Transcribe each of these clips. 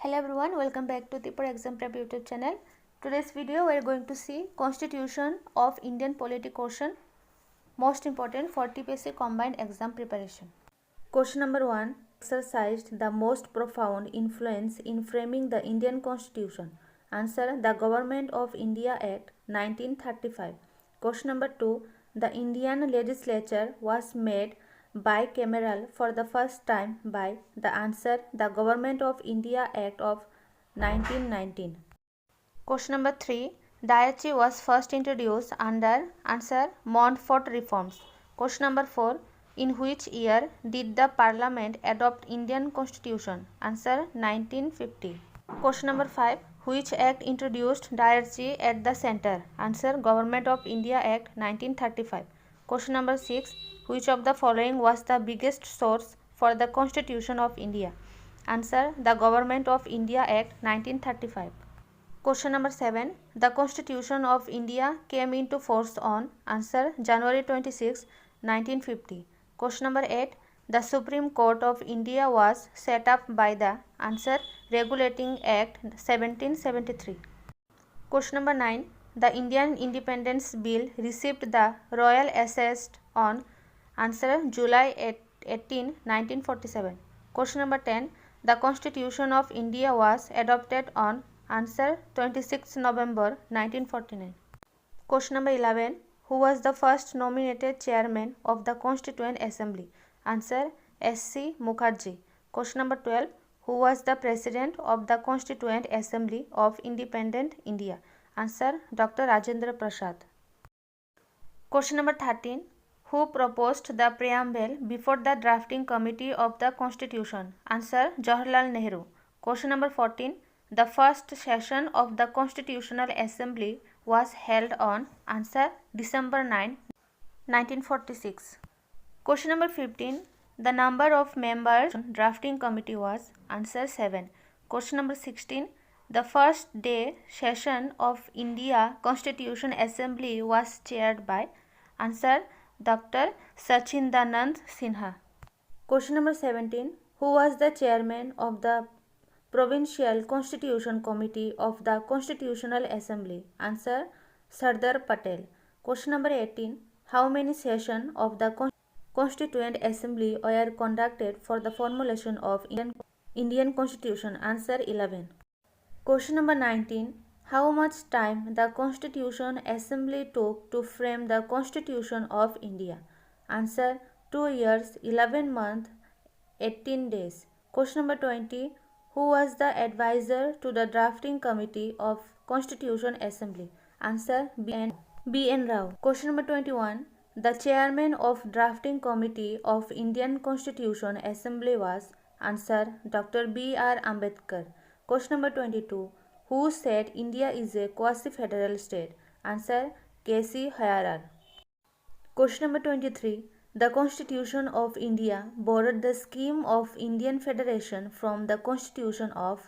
Hello everyone, welcome back to Tripura Exam Prep YouTube channel. Today's video we are going to see Constitution of Indian Polity Question, most important for TPSC combined exam preparation. Question number 1. Exercised the most profound influence in framing the Indian Constitution. Answer: the Government of India Act 1935. Question number 2. The Indian legislature was made bicameral for the first time by. The answer: the Government of India Act of 1919. Question number 3. Diarchy was first introduced under. Answer: Montfort reforms. Question number 4. In which year did the Parliament adopt Indian Constitution? Answer: 1950. Question number 5. Which act introduced diarchy at the centre? Answer: Government of India Act 1935. Question number 6. Which of the following was the biggest source for the Constitution of India? Answer: the Government of India Act 1935. Question number 7. The Constitution of India came into force on. Answer: January 26, 1950. Question number 8. The Supreme Court of India was set up by. The answer: Regulating Act 1773. Question number 9. The Indian Independence Bill received the royal assent on. Answer: July 18, 1947. Question number 10. The Constitution of India was adopted on. Answer: 26 November 1949. Question number 11. Who was the first nominated chairman of the Constituent Assembly? Answer: S.C. Mukherjee. Question number 12. Who was the president of the Constituent Assembly of Independent India? Answer: Dr. Rajendra Prasad. Question number 13. Who proposed the preamble before the drafting committee of the Constitution? Answer: Jawaharlal Nehru. Question number 14. The first session of the Constitutional Assembly was held on. Answer: December 9, 1946. Question number 15. The number of members drafting committee was. Answer: 7. Question number 16. The first day session of India Constitution Assembly was chaired by. Answer: Dr. Sachindanand Sinha. Question number 17. Who was the chairman of the Provincial Constitution Committee of the Constitutional Assembly? Answer: Sardar Patel. Question number 18. How many sessions of the Constituent Assembly were conducted for the formulation of Indian Constitution? Answer: 11. Question number 19. How much time the Constitution Assembly took to frame the Constitution of India? Answer: 2 years, 11 months, 18 days. Question number 20. Who was the advisor to the drafting committee of Constitution Assembly? Answer: B.N. Rao. Question number 21. The chairman of drafting committee of Indian Constitution Assembly was. Answer: Dr. B.R. Ambedkar. Question number 22. Who said India is a quasi-federal state? Answer: K.C. Hayarar. Question number 23. The Constitution of India borrowed the scheme of Indian Federation from the Constitution of.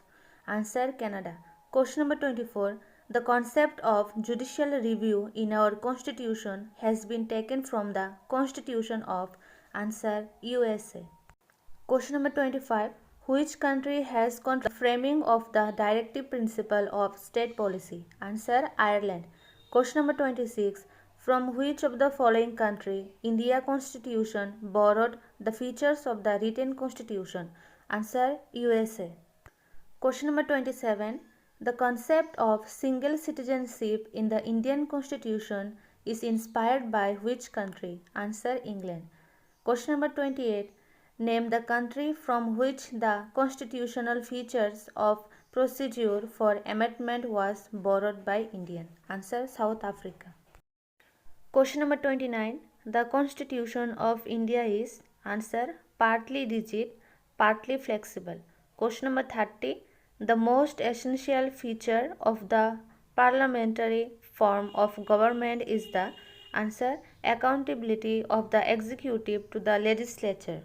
Answer: Canada. Question number 24. The concept of judicial review in our Constitution has been taken from the Constitution of. Answer: USA. Question number 25. Which country has contributed to the framing of the directive principle of state policy? Answer: Ireland. Question number 26. From which of the following country India Constitution borrowed the features of the written Constitution? Answer: USA. Question number 27. The concept of single citizenship in the Indian Constitution is inspired by which country? Answer: England. Question number 28. Name the country from which the constitutional features of procedure for amendment was borrowed by India. Answer: South Africa. Question number 29. The Constitution of India is. Answer: partly rigid, partly flexible. Question number 30. The most essential feature of the parliamentary form of government is the. Answer: accountability of the executive to the legislature.